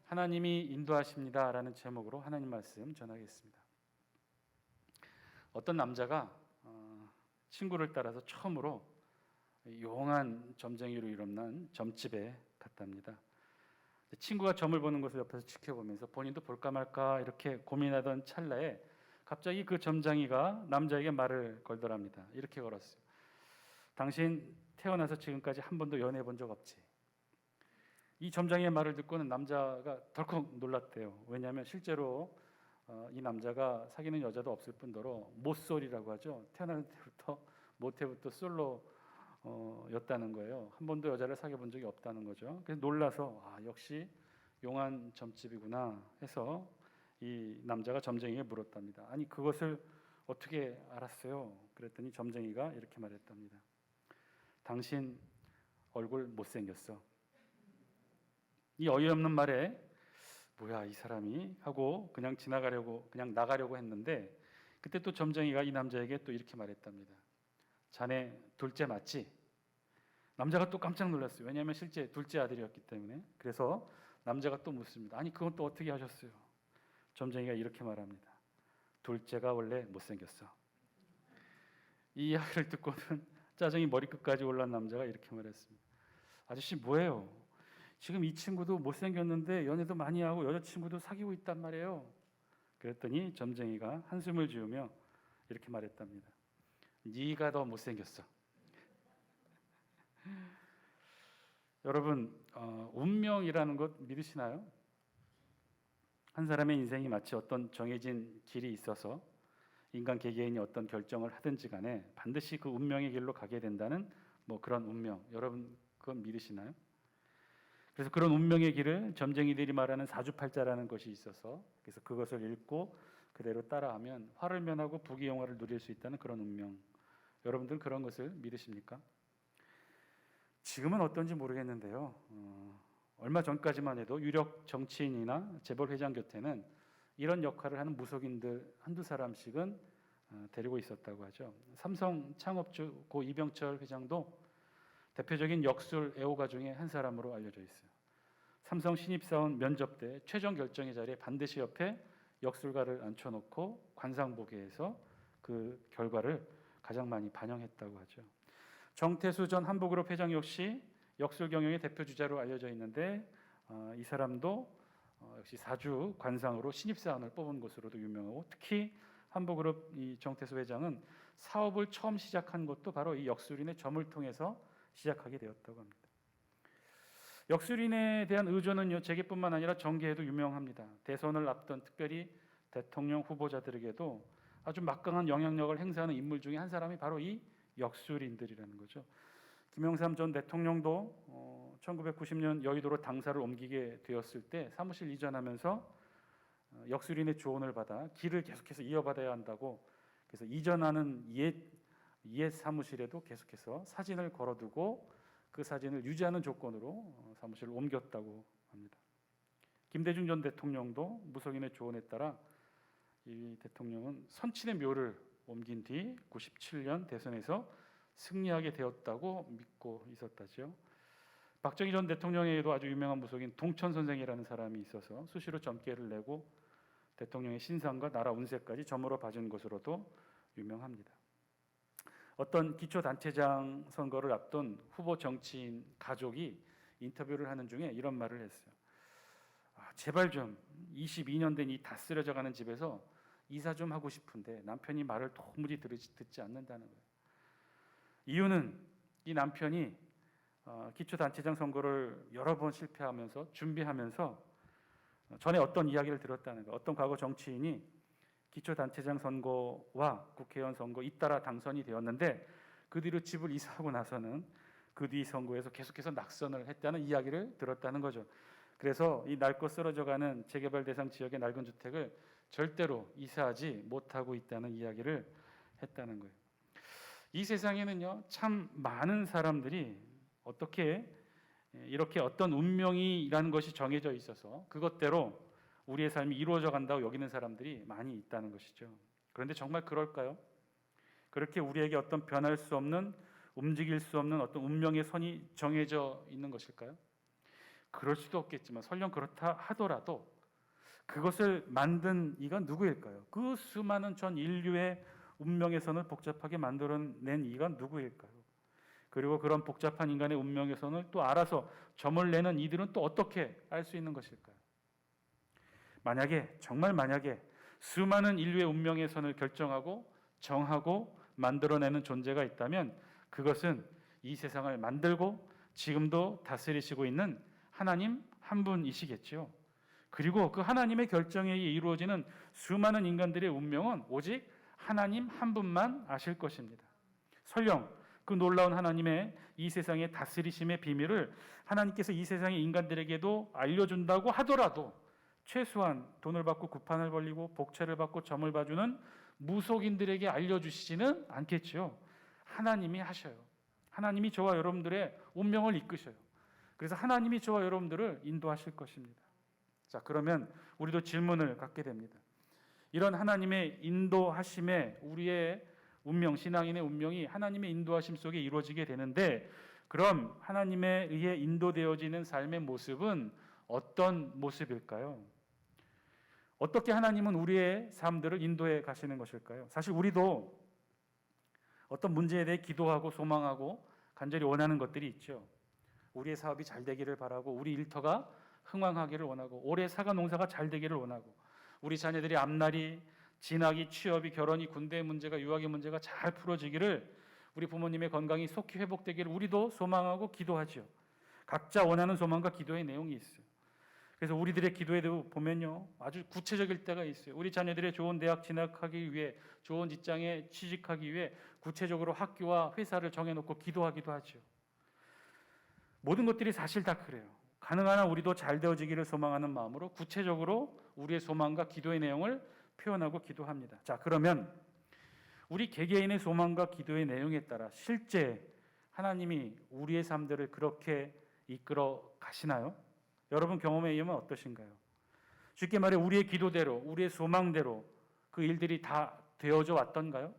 하나님이 인도하십니다 라는 제목으로 하나님 말씀 전하겠습니다. 어떤 남자가 친구를 따라서 처음으로 용한 점쟁이로 이름난 점집에 갔답니다. 친구가 점을 보는 것을 옆에서 지켜보면서 본인도 볼까 말까 이렇게 고민하던 찰나에 갑자기 그 점장이가 남자에게 말을 걸더랍니다. 이렇게 걸었어요. 당신 태어나서 지금까지 한 번도 연애해 본 적 없지? 이 점장의 말을 듣고는 남자가 덜컥 놀랐대요. 왜냐하면 실제로 이 남자가 사귀는 여자도 없을 뿐더러 모쏠이라고 하죠. 태어날 때부터 모태부터 솔로 였다는 거예요. 한 번도 여자를 사귀어 본 적이 없다는 거죠. 그래서 놀라서 역시 용한 점집이구나 해서 이 남자가 점쟁이에게 물었답니다. 아니 그것을 어떻게 알았어요? 그랬더니 점쟁이가 이렇게 말했답니다. 당신 얼굴 못생겼어. 이 어이없는 말에 뭐야 이 사람이 하고 그냥 나가려고 했는데 그때 또 점쟁이가 이 남자에게 또 이렇게 말했답니다. 자네 둘째 맞지? 남자가 또 깜짝 놀랐어요. 왜냐하면 실제 둘째 아들이었기 때문에. 그래서 남자가 또 묻습니다. 아니 그건 또 어떻게 하셨어요? 점쟁이가 이렇게 말합니다. 둘째가 원래 못생겼어. 이 이야기를 듣고는 짜증이 머리끝까지 올라온 남자가 이렇게 말했습니다. 아저씨 뭐예요? 지금 이 친구도 못생겼는데 연애도 많이 하고 여자친구도 사귀고 있단 말이에요. 그랬더니 점쟁이가 한숨을 지으며 이렇게 말했답니다. 네가 더 못생겼어. 여러분 운명이라는 것 믿으시나요? 한 사람의 인생이 마치 어떤 정해진 길이 있어서 인간 개개인이 어떤 결정을 하든지 간에 반드시 그 운명의 길로 가게 된다는 그런 운명, 여러분 그건 믿으시나요? 그래서 그런 운명의 길을 점쟁이들이 말하는 사주팔자라는 것이 있어서 그래서 그것을 읽고 그대로 따라하면 화를 면하고 부귀영화를 누릴 수 있다는 그런 운명, 여러분들은 그런 것을 믿으십니까? 지금은 어떤지 모르겠는데요. 얼마 전까지만 해도 유력 정치인이나 재벌 회장 곁에는 이런 역할을 하는 무속인들 한두 사람씩은 데리고 있었다고 하죠. 삼성 창업주 고 이병철 회장도 대표적인 역술 애호가 중에 한 사람으로 알려져 있어요. 삼성 신입사원 면접 때 최종 결정의 자리에 반드시 옆에 역술가를 앉혀놓고 관상보게해서 그 결과를 가장 많이 반영했다고 하죠. 정태수 전 한보그룹 회장 역시 역술 경영의 대표 주자로 알려져 있는데 이 사람도 역시 사주 관상으로 신입사원을 뽑은 것으로도 유명하고 특히 한보그룹 이 정태수 회장은 사업을 처음 시작한 것도 바로 이 역술인의 점을 통해서 시작하게 되었다고 합니다. 역술인에 대한 의존은 재계뿐만 아니라 정계에도 유명합니다. 대선을 앞둔 특별히 대통령 후보자들에게도 아주 막강한 영향력을 행사하는 인물 중에 한 사람이 바로 이 역술인들이라는 거죠. 김영삼 전 대통령도 1990년 여의도로 당사를 옮기게 되었을 때 사무실 이전하면서 역술인의 조언을 받아 길을 계속해서 이어받아야 한다고 그래서 이전하는 옛 사무실에도 계속해서 사진을 걸어두고 그 사진을 유지하는 조건으로 사무실을 옮겼다고 합니다. 김대중 전 대통령도 무속인의 조언에 따라 이 대통령은 선친의 묘를 옮긴 뒤 97년 대선에서 승리하게 되었다고 믿고 있었다죠. 박정희 전 대통령에게도 아주 유명한 무속인 동천 선생이라는 사람이 있어서 수시로 점괘를 내고 대통령의 신상과 나라 운세까지 점으로 봐준 것으로도 유명합니다. 어떤 기초단체장 선거를 앞둔 후보 정치인 가족이 인터뷰를 하는 중에 이런 말을 했어요. 제발 좀 22년 된 이 다 쓰러져가는 집에서 이사 좀 하고 싶은데 남편이 말을 도무지 듣지 않는다는 거예요. 이유는 이 남편이 기초단체장 선거를 여러 번 실패하면서 준비하면서 전에 어떤 이야기를 들었다는 거예요. 어떤 과거 정치인이 기초단체장 선거와 국회의원 선거 잇따라 당선이 되었는데 그 뒤로 집을 이사하고 나서는 그 뒤 선거에서 계속해서 낙선을 했다는 이야기를 들었다는 거죠. 그래서 이 낡고 쓰러져가는 재개발 대상 지역의 낡은 주택을 절대로 이사하지 못하고 있다는 이야기를 했다는 거예요. 이 세상에는요 참 많은 사람들이 어떻게 이렇게 어떤 운명이라는 것이 정해져 있어서 그것대로 우리의 삶이 이루어져 간다고 여기는 사람들이 많이 있다는 것이죠. 그런데 정말 그럴까요? 그렇게 우리에게 어떤 변할 수 없는 움직일 수 없는 어떤 운명의 선이 정해져 있는 것일까요? 그럴 수도 없겠지만 설령 그렇다 하더라도 그것을 만든 이가 누구일까요? 그 수많은 전 인류의 운명의 선을 복잡하게 만들어낸 이가 누구일까요? 그리고 그런 복잡한 인간의 운명의 선을 또 알아서 점을 내는 이들은 또 어떻게 알 수 있는 것일까요? 정말 만약에 수많은 인류의 운명의 선을 결정하고 정하고 만들어내는 존재가 있다면 그것은 이 세상을 만들고 지금도 다스리시고 있는 하나님 한 분이시겠죠. 그리고 그 하나님의 결정에 의해 이루어지는 수많은 인간들의 운명은 오직 하나님 한 분만 아실 것입니다. 설령 그 놀라운 하나님의 이 세상의 다스리심의 비밀을 하나님께서 이 세상의 인간들에게도 알려준다고 하더라도 최소한 돈을 받고 구판을 벌리고 복채를 받고 점을 봐주는 무속인들에게 알려주시지는 않겠죠. 하나님이 하셔요. 하나님이 저와 여러분들의 운명을 이끄셔요. 그래서 하나님이 저와 여러분들을 인도하실 것입니다. 자, 그러면 우리도 질문을 갖게 됩니다. 이런 하나님의 인도하심에 우리의 운명, 신앙인의 운명이 하나님의 인도하심 속에 이루어지게 되는데, 그럼 하나님에 의해 인도되어지는 삶의 모습은 어떤 모습일까요? 어떻게 하나님은 우리의 삶들을 인도해 가시는 것일까요? 사실 우리도 어떤 문제에 대해 기도하고 소망하고 간절히 원하는 것들이 있죠. 우리의 사업이 잘 되기를 바라고, 우리 일터가 흥왕하기를 원하고, 올해 사과 농사가 잘 되기를 원하고, 우리 자녀들이 앞날이, 진학이, 취업이, 결혼이, 군대의 문제가, 유학의 문제가 잘 풀어지기를, 우리 부모님의 건강이 속히 회복되기를 우리도 소망하고 기도하죠. 각자 원하는 소망과 기도의 내용이 있어요. 그래서 우리들의 기도에도 보면요, 아주 구체적일 때가 있어요. 우리 자녀들의 좋은 대학 진학하기 위해, 좋은 직장에 취직하기 위해 구체적으로 학교와 회사를 정해놓고 기도하기도 하죠. 모든 것들이 사실 다 그래요. 가능한 한 우리도 잘 되어지기를 소망하는 마음으로 구체적으로 우리의 소망과 기도의 내용을 표현하고 기도합니다. 자, 그러면 우리 개개인의 소망과 기도의 내용에 따라 실제 하나님이 우리의 삶들을 그렇게 이끌어 가시나요? 여러분 경험에 의하면 어떠신가요? 쉽게 말해 우리의 기도대로, 우리의 소망대로 그 일들이 다 되어져 왔던가요?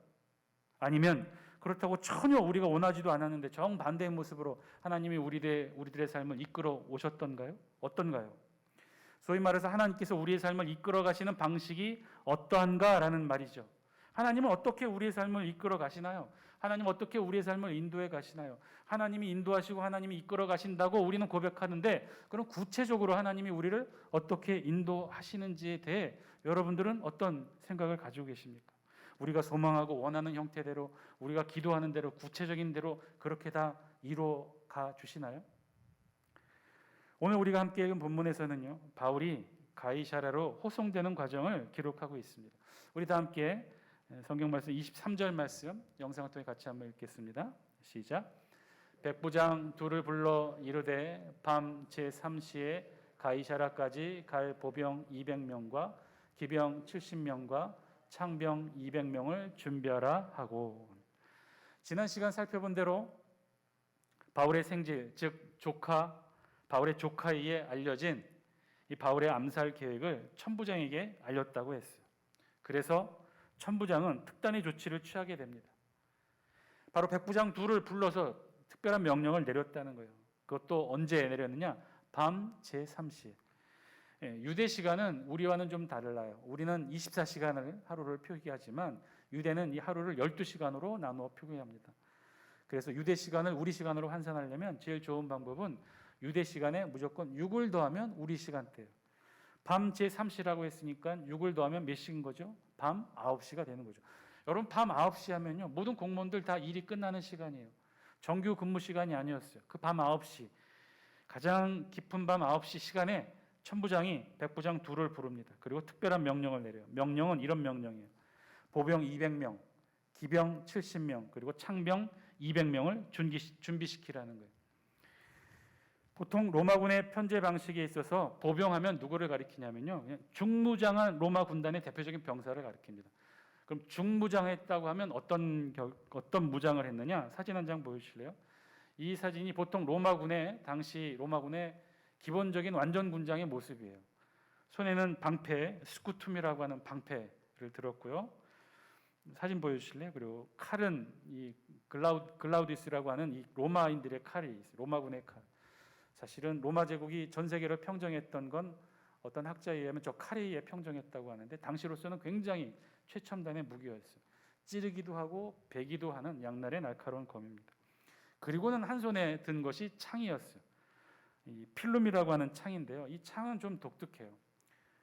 아니면 그렇다고 전혀 우리가 원하지도 않았는데 정반대의 모습으로 하나님이 우리들의 삶을 이끌어 오셨던가요? 어떤가요? 소위 말해서 하나님께서 우리의 삶을 이끌어 가시는 방식이 어떠한가라는 말이죠. 하나님은 어떻게 우리의 삶을 이끌어 가시나요? 하나님은 어떻게 우리의 삶을 인도해 가시나요? 하나님이 인도하시고 하나님이 이끌어 가신다고 우리는 고백하는데, 그럼 구체적으로 하나님이 우리를 어떻게 인도하시는지에 대해 여러분들은 어떤 생각을 가지고 계십니까? 우리가 소망하고 원하는 형태대로, 우리가 기도하는 대로, 구체적인 대로 그렇게 다 이루어 가 주시나요? 오늘 우리가 함께 읽은 본문에서는요, 바울이 가이사랴로 호송되는 과정을 기록하고 있습니다. 우리 다 함께 성경 말씀 23절 말씀 영상을 통해 같이 한번 읽겠습니다. 시작. 백부장 둘을 불러 이르되 밤 제3시에 가이사랴까지 갈 보병 200명과 기병 70명과 창병 200명을 준비하라 하고. 지난 시간 살펴본 대로 바울의 생질, 즉 바울의 조카에 의해 알려진 이 바울의 암살 계획을 천부장에게 알렸다고 했어요. 그래서 천부장은 특단의 조치를 취하게 됩니다. 바로 백부장 둘을 불러서 특별한 명령을 내렸다는 거예요. 그것도 언제 내렸느냐? 밤 제3시에. 유대 시간은 우리와는 좀 달라요. 우리는 24시간을 하루를 표기하지만 유대는 이 하루를 12시간으로 나누어 표기합니다. 그래서 유대 시간을 우리 시간으로 환산하려면 제일 좋은 방법은 유대 시간에 무조건 6을 더하면 우리 시간대예요. 밤 제3시라고 했으니까 6을 더하면 몇 시인 거죠? 밤 9시가 되는 거죠. 여러분 밤 9시 하면요, 모든 공무원들 다 일이 끝나는 시간이에요. 정규 근무 시간이 아니었어요. 그 밤 9시, 가장 깊은 밤 9시 시간에 천부장이 백부장 둘을 부릅니다. 그리고 특별한 명령을 내려요. 명령은 이런 명령이에요. 보병 200명, 기병 70명, 그리고 창병 200명을 준비시키라는 거예요. 보통 로마군의 편제 방식에 있어서 보병하면 누구를 가리키냐면요, 중무장한 로마 군단의 대표적인 병사를 가리킵니다. 그럼 중무장했다고 하면 어떤 무장을 했느냐? 사진 한 장 보여주실래요? 이 사진이 보통 당시 로마군의 기본적인 완전 군장의 모습이에요. 손에는 방패, 스쿠툼이라고 하는 방패를 들었고요. 사진 보여주실래요? 그리고 칼은 이 글라우디스라고 하는 이 로마인들의 칼이 있어요. 로마군의 칼. 사실은 로마 제국이 전 세계를 평정했던 건 어떤 학자에 의하면 저 칼에 평정했다고 하는데 당시로서는 굉장히 최첨단의 무기였어요. 찌르기도 하고 베기도 하는 양날의 날카로운 검입니다. 그리고는 한 손에 든 것이 창이었어요. 이 필름이라고 하는 창인데요. 이 창은 좀 독특해요.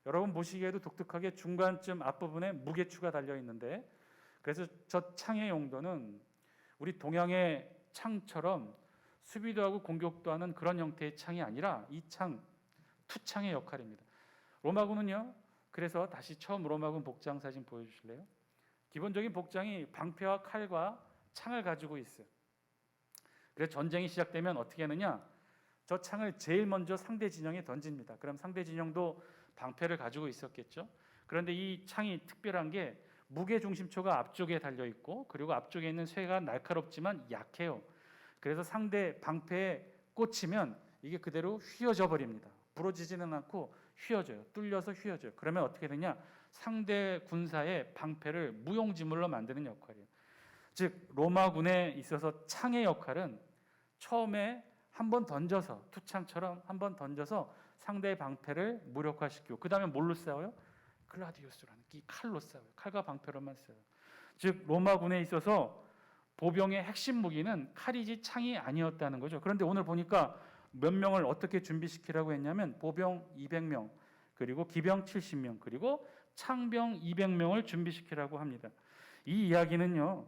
여러분 보시기에도 독특하게 중간쯤 앞부분에 무게추가 달려 있는데, 그래서 저 창의 용도는 우리 동양의 창처럼 수비도 하고 공격도 하는 그런 형태의 창이 아니라 이 창, 투창의 역할입니다. 로마군은요, 그래서 다시 처음 로마군 복장 사진 보여주실래요? 기본적인 복장이 방패와 칼과 창을 가지고 있어요. 그래서 전쟁이 시작되면 어떻게 하느냐, 저 창을 제일 먼저 상대 진영에 던집니다. 그럼 상대 진영도 방패를 가지고 있었겠죠. 그런데 이 창이 특별한 게 무게 중심초가 앞쪽에 달려 있고, 그리고 앞쪽에 있는 쇠가 날카롭지만 약해요. 그래서 상대 방패에 꽂히면 이게 그대로 휘어져 버립니다. 부러지지는 않고 휘어져요. 뚫려서 휘어져요. 그러면 어떻게 되냐? 상대 군사의 방패를 무용지물로 만드는 역할이에요. 즉 로마군에 있어서 창의 역할은 처음에 한번 던져서, 투창처럼 한번 던져서 상대의 방패를 무력화시키고, 그 다음에 뭘로 싸워요? 글라디우스라는 이 칼로 싸워요. 칼과 방패로만 싸워요. 즉 로마군에 있어서 보병의 핵심 무기는 칼이지 창이 아니었다는 거죠. 그런데 오늘 보니까 몇 명을 어떻게 준비시키라고 했냐면 보병 200명, 그리고 기병 70명, 그리고 창병 200명을 준비시키라고 합니다. 이 이야기는요,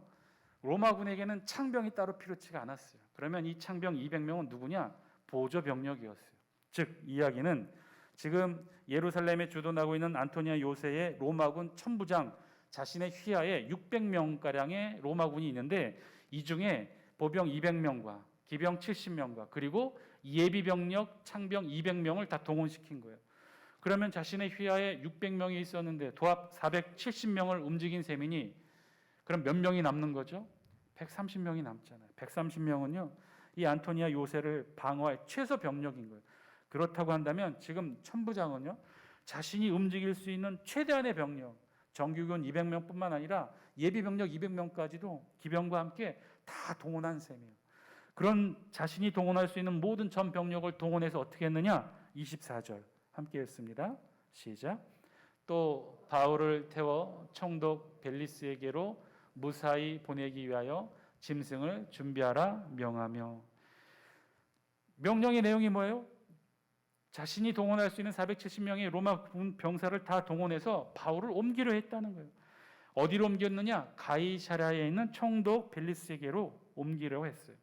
로마군에게는 창병이 따로 필요치가 않았어요. 그러면 이 창병 200명은 누구냐? 보조 병력이었어요. 즉 이야기는 지금 예루살렘에 주둔하고 있는 안토니아 요새의 로마군 천부장 자신의 휘하에 600명가량의 로마군이 있는데, 이 중에 보병 200명과 기병 70명과 그리고 예비병력 창병 200명을 다 동원시킨 거예요. 그러면 자신의 휘하에 600명이 있었는데 도합 470명을 움직인 셈이니 그럼 몇 명이 남는 거죠? 130명이 남잖아요. 130명은요, 이 안토니아 요새를 방어할 최소 병력인 거예요. 그렇다고 한다면 지금 천부장은요, 자신이 움직일 수 있는 최대한의 병력, 정규군 200명뿐만 아니라 예비병력 200명까지도 기병과 함께 다 동원한 셈이에요. 그런 자신이 동원할 수 있는 모든 전 병력을 동원해서 어떻게 했느냐? 24절 함께 했습니다. 시작. 또 바울을 태워 총독 벨리스에게로 무사히 보내기 위하여 짐승을 준비하라 명하며. 명령의 내용이 뭐예요? 자신이 동원할 수 있는 470명의 로마 병사를 다 동원해서 바울을 옮기려 했다는 거예요. 어디로 옮겼느냐? 가이사랴에 있는 총독 벨리스에게로 옮기려고 했어요.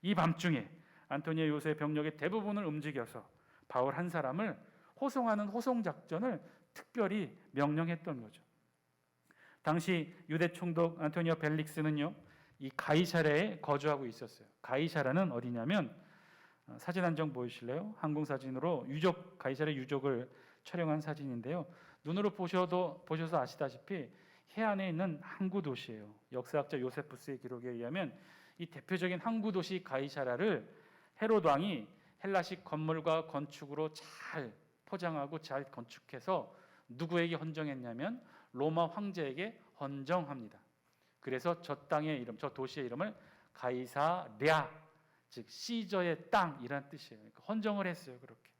이 밤중에 안토니아 요새 병력의 대부분을 움직여서 바울 한 사람을 호송하는 호송작전을 특별히 명령했던 거죠. 당시 유대 총독 안토니오 벨릭스는요, 이 가이사랴에 거주하고 있었어요. 가이사랴는 어디냐면, 사진 한 장 보이실래요? 항공사진으로 가이사랴 유적을 촬영한 사진인데요. 눈으로 보셔서 아시다시피 해안에 있는 항구 도시예요. 역사학자 요세푸스의 기록에 의하면 이 대표적인 항구 도시 가이사랴를 헤롯 왕이 헬라식 건물과 건축으로 잘 포장하고 잘 건축해서 누구에게 헌정했냐면 로마 황제에게 헌정합니다. 그래서 저 땅의 이름, 저 도시의 이름을 가이사랴, 즉 시저의 땅이란 뜻이에요. 그러니까 헌정을 했어요. 그렇게.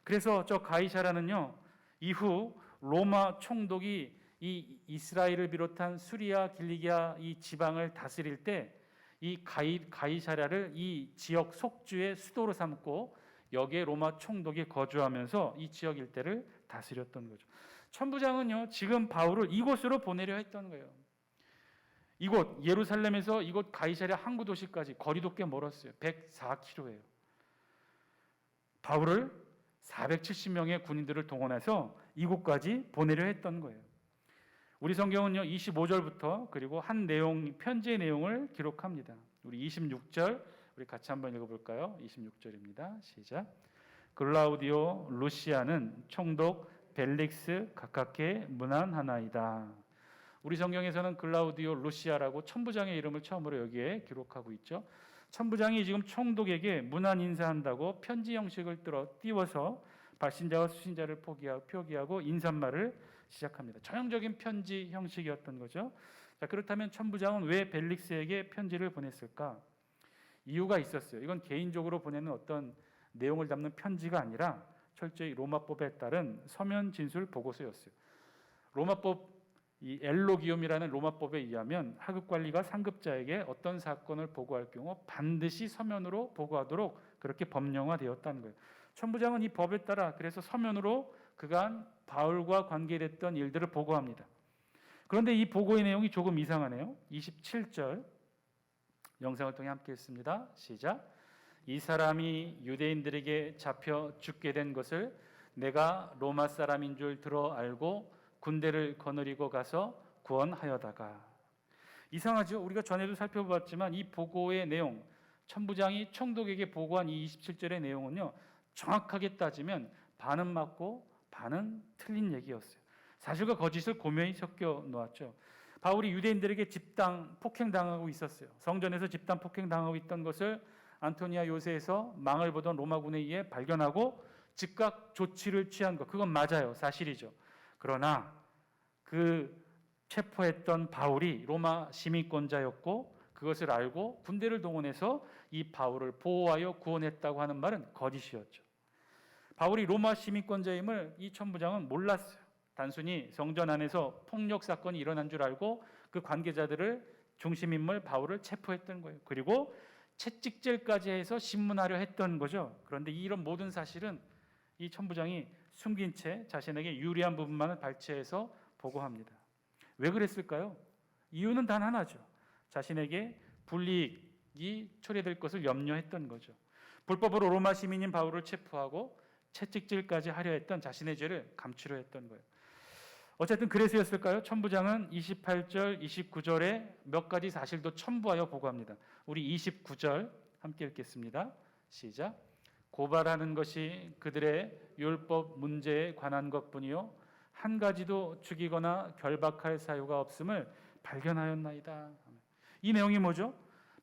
그래서 저 가이사랴는요, 이후 로마 총독이 이 이스라엘을 비롯한 수리아, 길리기아 이 지방을 다스릴 때 이 가이사랴를 이 지역 속주의 수도로 삼고 여기에 로마 총독이 거주하면서 이 지역 일대를 다스렸던 거죠. 천부장은요, 지금 바울을 이곳으로 보내려 했던 거예요. 이곳 예루살렘에서 이곳 가이사랴 항구 도시까지 거리도 꽤 멀었어요. 104km예요. 바울을 470명의 군인들을 동원해서 이곳까지 보내려 했던 거예요. 우리 성경은요, 25절부터 그리고 한 편지의 내용을 기록합니다. 우리 26절 우리 같이 한번 읽어볼까요? 26절입니다. 시작. 글라우디오 루시아는 총독 벨릭스 가깝게 문안하나이다. 우리 성경에서는 글라우디오 루시아라고 천부장의 이름을 처음으로 여기에 기록하고 있죠. 천부장이 지금 총독에게 문안 인사한다고 편지 형식을 띄워서 발신자와 수신자를 표기하고 인사말을 시작합니다. 전형적인 편지 형식이었던 거죠. 자, 그렇다면 천부장은 왜 벨릭스에게 편지를 보냈을까? 이유가 있었어요. 이건 개인적으로 보내는 어떤 내용을 담는 편지가 아니라 철저히 로마법에 따른 서면 진술 보고서였어요. 로마법 이 엘로기움이라는 로마법에 의하면 하급 관리가 상급자에게 어떤 사건을 보고할 경우 반드시 서면으로 보고하도록 그렇게 법령화되었다는 거예요. 천부장은 이 법에 따라 그래서 서면으로 그간 바울과 관계됐던 일들을 보고합니다. 그런데 이 보고의 내용이 조금 이상하네요. 27절 영상을 통해 함께 읽습니다. 시작. 이 사람이 유대인들에게 잡혀 죽게 된 것을 내가 로마 사람인 줄 들어 알고 군대를 거느리고 가서 구원하여다가. 이상하죠? 우리가 전에도 살펴봤지만 이 보고의 내용, 천부장이 총독에게 보고한 이 27절의 내용은요, 정확하게 따지면 반은 맞고 반은 틀린 얘기였어요. 사실과 거짓을 고명히 섞여 놓았죠. 바울이 유대인들에게 집단 폭행당하고 있었어요. 성전에서 집단 폭행당하고 있던 것을 안토니아 요새에서 망을 보던 로마군에 의해 발견하고 즉각 조치를 취한 것, 그건 맞아요. 사실이죠. 그러나 그 체포했던 바울이 로마 시민권자였고 그것을 알고 군대를 동원해서 이 바울을 보호하여 구원했다고 하는 말은 거짓이었죠. 바울이 로마 시민권자임을 이 천부장은 몰랐어요. 단순히 성전 안에서 폭력 사건이 일어난 줄 알고 그 관계자들을 중심인물 바울을 체포했던 거예요. 그리고 채찍질까지 해서 신문하려 했던 거죠. 그런데 이런 모든 사실은 이 천부장이 숨긴 채 자신에게 유리한 부분만을 발췌해서 보고합니다. 왜 그랬을까요? 이유는 단 하나죠. 자신에게 불이익이 초래될 것을 염려했던 거죠. 불법으로 로마 시민인 바울을 체포하고 채찍질까지 하려 했던 자신의 죄를 감추려 했던 거예요. 어쨌든 그래서였을까요? 천부장은 28절, 29절에 몇 가지 사실도 첨부하여 보고합니다. 우리 29절 함께 읽겠습니다. 시작. 고발하는 것이 그들의 율법 문제에 관한 것뿐이요 한 가지도 죽이거나 결박할 사유가 없음을 발견하였나이다. 이 내용이 뭐죠?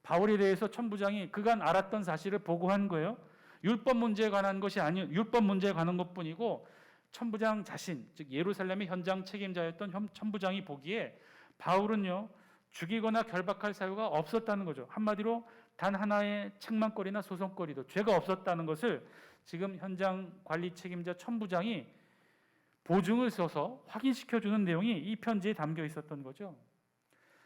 바울에 대해서 천부장이 그간 알았던 사실을 보고한 거예요. 율법 문제에 관한 것이 아니요 율법 문제에 관한 것뿐이고 천부장 자신, 즉 예루살렘의 현장 책임자였던 천부장이 보기에 바울은요 죽이거나 결박할 사유가 없었다는 거죠. 한마디로 단 하나의 책망거리나 소송거리도 죄가 없었다는 것을 지금 현장 관리 책임자 천부장이 보증을 써서 확인시켜주는 내용이 이 편지에 담겨 있었던 거죠.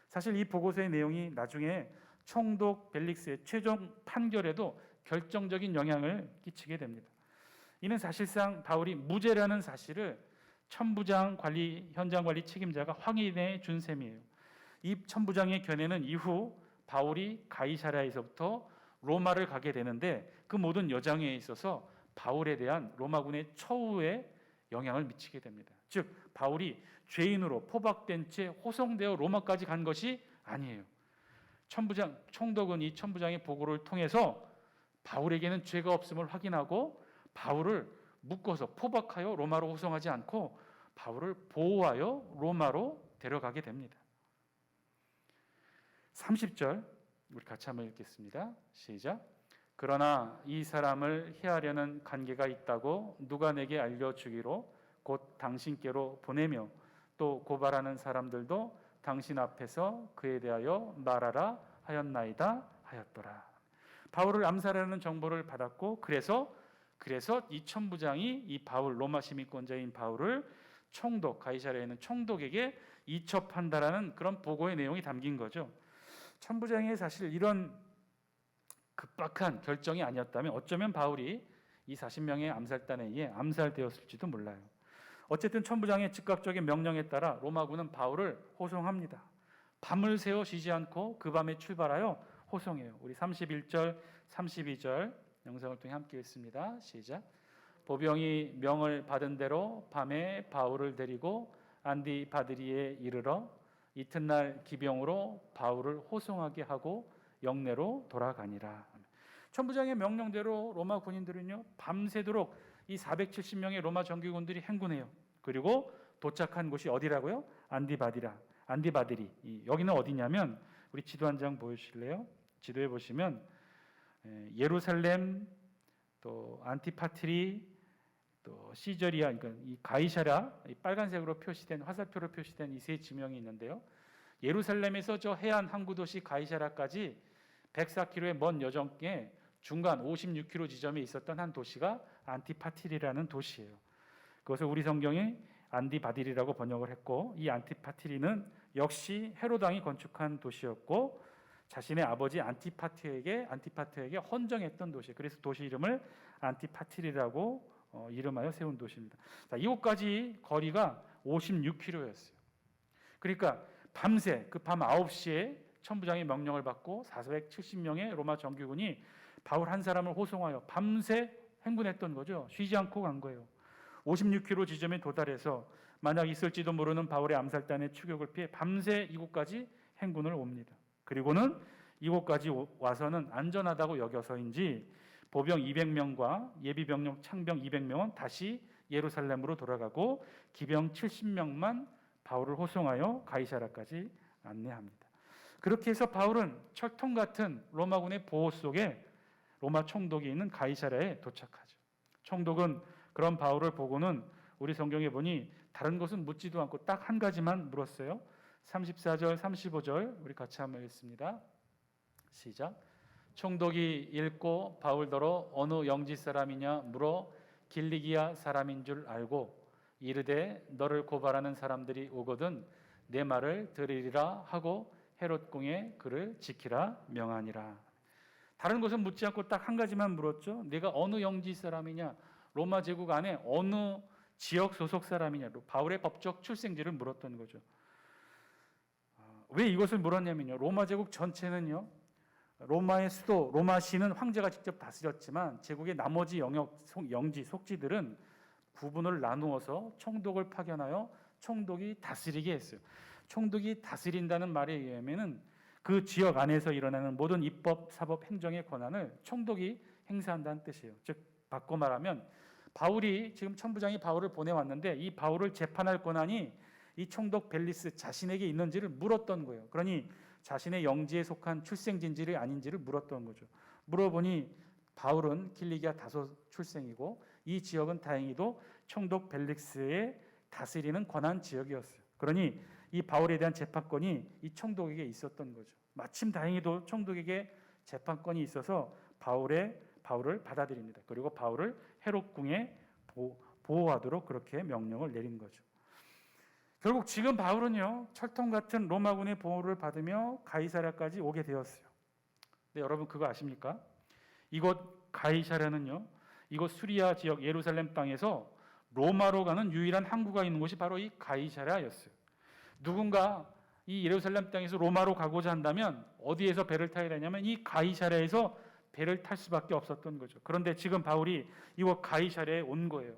사실 이 보고서의 내용이 나중에 총독 벨릭스의 최종 판결에도 결정적인 영향을 끼치게 됩니다. 이는 사실상 바울이 무죄라는 사실을 천부장 현장 관리 책임자가 확인해 준 셈이에요. 이 천부장의 견해는 이후 바울이 가이사랴에서부터 로마를 가게 되는데 그 모든 여정에 있어서 바울에 대한 로마군의 처우에 영향을 미치게 됩니다. 즉 바울이 죄인으로 포박된 채 호송되어 로마까지 간 것이 아니에요. 총독은 이 천부장의 보고를 통해서 바울에게는 죄가 없음을 확인하고 바울을 묶어서 포박하여 로마로 호송하지 않고 바울을 보호하여 로마로 데려가게 됩니다. 30절 우리 같이 한번 읽겠습니다. 시작. 그러나 이 사람을 해하려는 관계가 있다고 누가 내게 알려주기로 곧 당신께로 보내며 또 고발하는 사람들도 당신 앞에서 그에 대하여 말하라 하였나이다 하였더라. 바울을 암살하는 정보를 받았고 그래서 이 천부장이 이 바울 로마 시민권자인 바울을 총독 가이사랴에 있는 총독에게 이첩한다라는 그런 보고의 내용이 담긴 거죠. 천부장의 사실 이런 급박한 결정이 아니었다면 어쩌면 바울이 이 40명의 암살단에 의해 암살되었을지도 몰라요. 어쨌든 천부장의 즉각적인 명령에 따라 로마군은 바울을 호송합니다. 밤을 새워 쉬지 않고 그 밤에 출발하여 호송해요. 우리 31절, 32절 영상을 통해 함께 읽습니다. 시작. 보병이 명을 받은 대로 밤에 바울을 데리고 안디바드리에 이르러 이튿날 기병으로 바울을 호송하게 하고 영내로 돌아가니라. 천부장의 명령대로 로마 군인들은요 밤새도록 이 470명의 로마 정규군들이 행군해요. 그리고 도착한 곳이 어디라고요? 안디바드리. 여기는 어디냐면 우리 지도 한 장 보여주실래요? 지도에 보시면 예루살렘, 또 안티파트리, 또 시저리아, 그러니까 이 가이사랴, 이 빨간색으로 표시된 화살표로 표시된 이 세 지명이 있는데요. 예루살렘에서 저 해안 항구 도시 가이사랴까지 104km의 먼 여정에 중간 56km 지점에 있었던 한 도시가 안티파티리라는 도시예요. 그것을 우리 성경이 안디바딜이라고 번역을 했고, 이 안티파티리는 역시 헤롯 왕이 건축한 도시였고 자신의 아버지 안티파트에게 헌정했던 도시. 그래서 도시 이름을 안티파티리라고 이름하여 세운 도시입니다. 자, 이곳까지 거리가 56km였어요. 그러니까 밤새 그 밤 9시에 천부장의 명령을 받고 470명의 로마 정규군이 바울 한 사람을 호송하여 밤새 행군했던 거죠. 쉬지 않고 간 거예요. 56km 지점에 도달해서 만약 있을지도 모르는 바울의 암살단의 추격을 피해 밤새 이곳까지 행군을 옵니다. 그리고는 이곳까지 와서는 안전하다고 여겨서인지 보병 200명과 예비병력 창병 200명은 다시 예루살렘으로 돌아가고 기병 70명만 바울을 호송하여 가이사라까지 안내합니다. 그렇게 해서 바울은 철통 같은 로마군의 보호 속에 로마 총독이 있는 가이사라에 도착하죠. 총독은 그런 바울을 보고는 우리 성경에 보니 다른 것은 묻지도 않고 딱 한 가지만 물었어요. 34절, 35절 우리 같이 한번 읽습니다. 시작. 총독이 읽고 바울더러 어느 영지 사람이냐 물어 길리기아 사람인 줄 알고 이르되 너를 고발하는 사람들이 오거든 내 말을 들으리라 하고 헤롯 공에 그를 지키라 명하니라. 다른 것은 묻지 않고 딱 한 가지만 물었죠. 네가 어느 영지 사람이냐, 로마 제국 안에 어느 지역 소속 사람이냐, 바울의 법적 출생지를 물었던 거죠. 왜 이것을 물었냐면요, 로마 제국 전체는요, 로마의 수도 로마시는 황제가 직접 다스렸지만 제국의 나머지 영지 속지들은 구분을 나누어서 총독을 파견하여 총독이 다스리게 했어요. 총독이 다스린다는 말에 의하면은 그 지역 안에서 일어나는 모든 입법, 사법, 행정의 권한을 총독이 행사한다는 뜻이에요. 즉 바꿔 말하면 바울이 지금 천부장이 바울을 보내왔는데 이 바울을 재판할 권한이 이 총독 벨리스 자신에게 있는지를 물었던 거예요. 그러니 자신의 영지에 속한 출생지인지 아닌지를 물었던 거죠. 물어보니 바울은 킬리기아 다소 출생이고 이 지역은 다행히도 총독 벨릭스의 다스리는 권한 지역이었어요. 그러니 이 바울에 대한 재판권이 이 총독에게 있었던 거죠. 마침 다행히도 총독에게 재판권이 있어서 바울을 받아들입니다. 그리고 바울을 헤롯 궁에 보호하도록 그렇게 명령을 내린 거죠. 결국 지금 바울은요, 철통 같은 로마군의 보호를 받으며 가이사랴까지 오게 되었어요. 근데 여러분 그거 아십니까? 이곳 가이사랴는요, 이곳 수리아 지역 예루살렘 땅에서 로마로 가는 유일한 항구가 있는 곳이 바로 이 가이사랴였어요. 누군가 이 예루살렘 땅에서 로마로 가고자 한다면 어디에서 배를 타야 되냐면 이 가이사랴에서 배를 탈 수밖에 없었던 거죠. 그런데 지금 바울이 이곳 가이사랴에 온 거예요.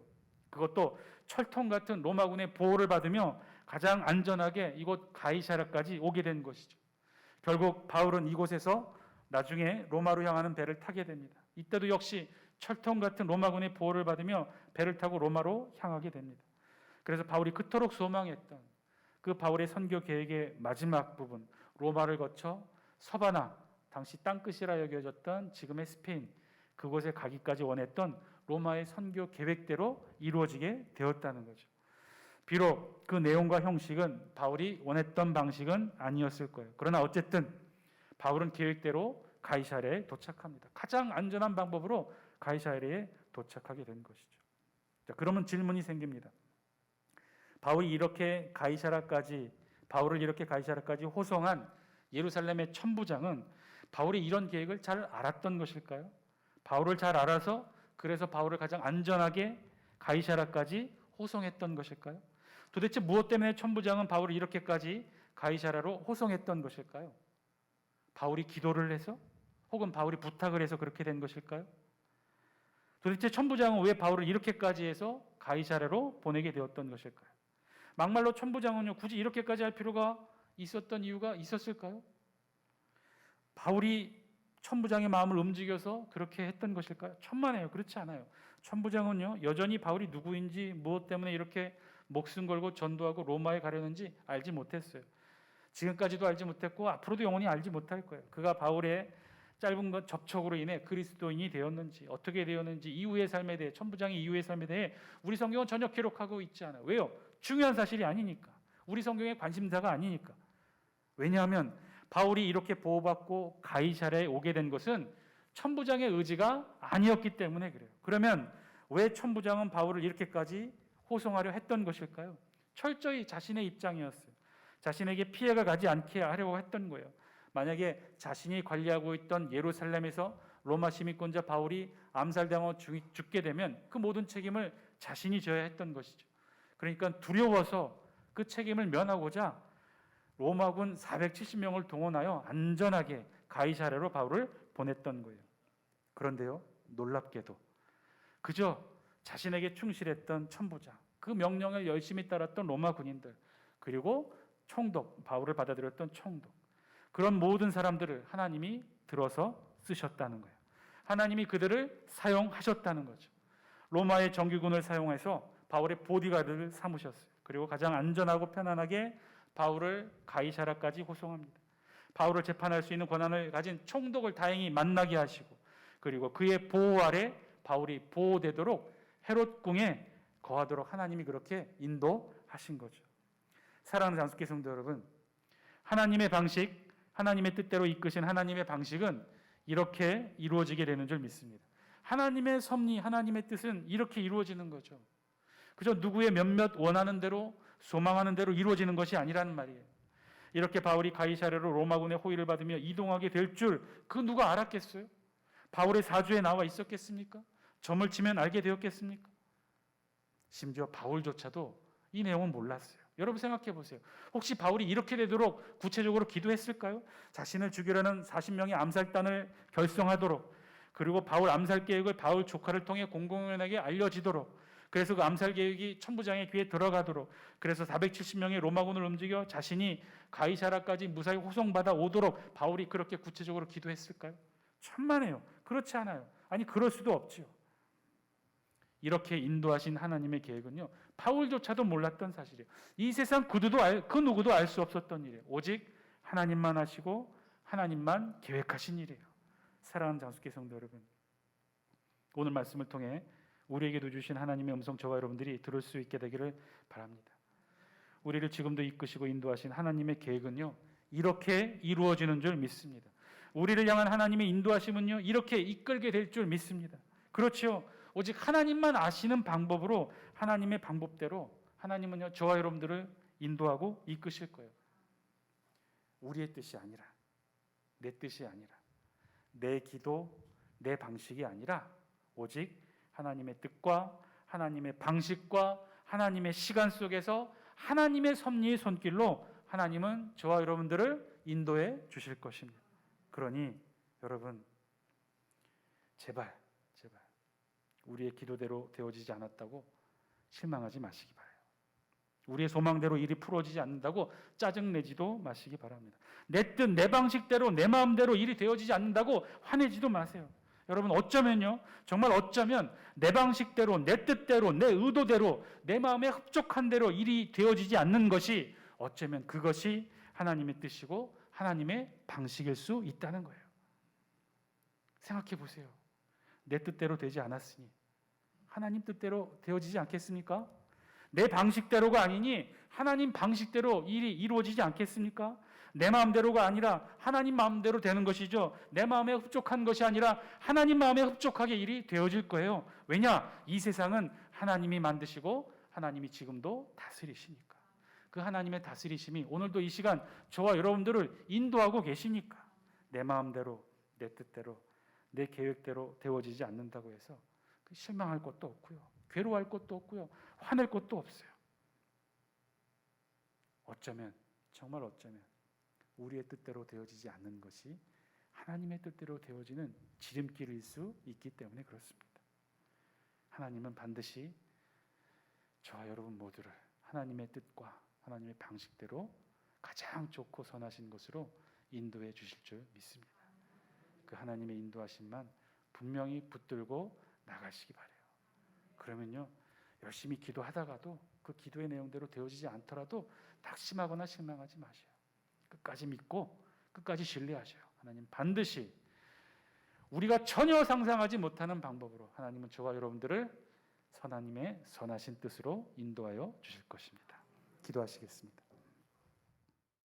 그것도 철통 같은 로마군의 보호를 받으며 가장 안전하게 이곳 가이사랴까지 오게 된 것이죠. 결국 바울은 이곳에서 나중에 로마로 향하는 배를 타게 됩니다. 이때도 역시 철통 같은 로마군의 보호를 받으며 배를 타고 로마로 향하게 됩니다. 그래서 바울이 그토록 소망했던 그 바울의 선교 계획의 마지막 부분, 로마를 거쳐 서바나, 당시 땅끝이라 여겨졌던 지금의 스페인, 그곳에 가기까지 원했던 로마의 선교 계획대로 이루어지게 되었다는 거죠. 비록 그 내용과 형식은 바울이 원했던 방식은 아니었을 거예요. 그러나 어쨌든 바울은 계획대로 가이사랴에 도착합니다. 가장 안전한 방법으로 가이사랴에 도착하게 된 것이죠. 자, 그러면 질문이 생깁니다. 바울을 이렇게 가이사랴까지 호송한 예루살렘의 천부장은 바울이 이런 계획을 잘 알았던 것일까요? 바울을 잘 알아서 그래서 바울을 가장 안전하게 가이사랴까지 호송했던 것일까요? 도대체 무엇 때문에 천부장은 바울을 이렇게까지 가이사랴로 호송했던 것일까요? 바울이 기도를 해서? 혹은 바울이 부탁을 해서 그렇게 된 것일까요? 도대체 천부장은 왜 바울을 이렇게까지 해서 가이사랴로 보내게 되었던 것일까요? 막말로 천부장은요, 굳이 이렇게까지 할 필요가 있었던 이유가 있었을까요? 바울이 천부장의 마음을 움직여서 그렇게 했던 것일까요? 천만에요. 그렇지 않아요. 천부장은요, 여전히 바울이 누구인지 무엇 때문에 이렇게 목숨 걸고 전도하고 로마에 가려는지 알지 못했어요. 지금까지도 알지 못했고 앞으로도 영원히 알지 못할 거예요. 그가 바울의 짧은 것 접촉으로 인해 그리스도인이 되었는지, 어떻게 되었는지, 이후의 삶에 대해, 천부장의 이후의 삶에 대해 우리 성경은 전혀 기록하고 있지 않아요. 왜요? 중요한 사실이 아니니까. 우리 성경의 관심사가 아니니까. 왜냐하면 바울이 이렇게 보호받고 가이사랴에 오게 된 것은 천부장의 의지가 아니었기 때문에 그래요. 그러면 왜 천부장은 바울을 이렇게까지 호송하려 했던 것일까요? 철저히 자신의 입장이었어요. 자신에게 피해가 가지 않게 하려고 했던 거예요. 만약에 자신이 관리하고 있던 예루살렘에서 로마 시민권자 바울이 암살당하고 죽게 되면 그 모든 책임을 자신이 져야 했던 것이죠. 그러니까 두려워서 그 책임을 면하고자 로마군 470명을 동원하여 안전하게 가이사랴로 바울을 보냈던 거예요. 그런데요, 놀랍게도 그저 자신에게 충실했던 천부장, 그 명령을 열심히 따랐던 로마 군인들, 그리고 총독, 바울을 받아들였던 총독, 그런 모든 사람들을 하나님이 들어서 쓰셨다는 거예요. 하나님이 그들을 사용하셨다는 거죠. 로마의 정규군을 사용해서 바울의 보디가드를 삼으셨어요. 그리고 가장 안전하고 편안하게 바울을 가이사랴까지 호송합니다. 바울을 재판할 수 있는 권한을 가진 총독을 다행히 만나게 하시고, 그리고 그의 보호 아래 바울이 보호되도록 헤롯 궁에 거하도록 하나님이 그렇게 인도하신 거죠. 사랑하는 장수교 성도 여러분, 하나님의 방식, 하나님의 뜻대로 이끄신 하나님의 방식은 이렇게 이루어지게 되는 줄 믿습니다. 하나님의 섭리, 하나님의 뜻은 이렇게 이루어지는 거죠. 그저 누구의 몇몇 원하는 대로, 소망하는 대로 이루어지는 것이 아니라는 말이에요. 이렇게 바울이 가이사랴로 로마군의 호의를 받으며 이동하게 될 줄 그 누가 알았겠어요? 바울의 사주에 나와 있었겠습니까? 점을 치면 알게 되었겠습니까? 심지어 바울조차도 이 내용은 몰랐어요. 여러분 생각해 보세요. 혹시 바울이 이렇게 되도록 구체적으로 기도했을까요? 자신을 죽이려는 40명의 암살단을 결성하도록, 그리고 바울 암살 계획을 바울 조카를 통해 공공연하게 알려지도록, 그래서 그 암살 계획이 천부장의 귀에 들어가도록, 그래서 470명의 로마군을 움직여 자신이 가이사랴까지 무사히 호송받아 오도록 바울이 그렇게 구체적으로 기도했을까요? 천만에요. 그렇지 않아요. 아니, 그럴 수도 없죠. 이렇게 인도하신 하나님의 계획은요, 바울조차도 몰랐던 사실이에요. 이 세상 그 누구도 알 수 없었던 일이에요. 오직 하나님만 하시고 하나님만 계획하신 일이에요. 사랑하는 장수교 성도 여러분, 오늘 말씀을 통해 우리에게도 주신 하나님의 음성 저와 여러분들이 들을 수 있게 되기를 바랍니다. 우리를 지금도 이끄시고 인도하신 하나님의 계획은요, 이렇게 이루어지는 줄 믿습니다. 우리를 향한 하나님의 인도하심은요, 이렇게 이끌게 될 줄 믿습니다. 그렇죠. 오직 하나님만 아시는 방법으로, 하나님의 방법대로 하나님은요, 저와 여러분들을 인도하고 이끄실 거예요. 우리의 뜻이 아니라, 내 뜻이 아니라, 내 기도, 내 방식이 아니라 오직 하나님의 뜻과 하나님의 방식과 하나님의 시간 속에서 하나님의 섭리의 손길로 하나님은 저와 여러분들을 인도해 주실 것입니다. 그러니 여러분, 제발 우리의 기도대로 되어지지 않았다고 실망하지 마시기 바라요. 우리의 소망대로 일이 풀어지지 않는다고 짜증내지도 마시기 바랍니다. 내 뜻, 내 방식대로, 내 마음대로 일이 되어지지 않는다고 화내지도 마세요. 여러분, 어쩌면요, 정말 어쩌면 내 방식대로, 내 뜻대로, 내 의도대로, 내 마음에 흡족한 대로 일이 되어지지 않는 것이 어쩌면 그것이 하나님의 뜻이고 하나님의 방식일 수 있다는 거예요. 생각해 보세요. 내 뜻대로 되지 않았으니 하나님 뜻대로 되어지지 않겠습니까? 내 방식대로가 아니니 하나님 방식대로 일이 이루어지지 않겠습니까? 내 마음대로가 아니라 하나님 마음대로 되는 것이죠. 내 마음에 흡족한 것이 아니라 하나님 마음에 흡족하게 일이 되어질 거예요. 왜냐? 이 세상은 하나님이 만드시고 하나님이 지금도 다스리시니까. 그 하나님의 다스리심이 오늘도 이 시간 저와 여러분들을 인도하고 계시니까 내 마음대로, 내 뜻대로, 내 계획대로 되어지지 않는다고 해서 실망할 것도 없고요, 괴로워할 것도 없고요, 화낼 것도 없어요. 어쩌면, 정말 어쩌면 우리의 뜻대로 되어지지 않는 것이 하나님의 뜻대로 되어지는 지름길일 수 있기 때문에 그렇습니다. 하나님은 반드시 저와 여러분 모두를 하나님의 뜻과 하나님의 방식대로 가장 좋고 선하신 것으로 인도해 주실 줄 믿습니다. 그 하나님의 인도하심만 분명히 붙들고 나가시기 바라요. 그러면요, 열심히 기도하다가도 그 기도의 내용대로 되어지지 않더라도 낙심하거나 실망하지 마세요. 끝까지 믿고 끝까지 신뢰하셔요. 하나님 반드시 우리가 전혀 상상하지 못하는 방법으로 하나님은 저와 여러분들을 하나님의 선하신 뜻으로 인도하여 주실 것입니다. 기도하시겠습니다.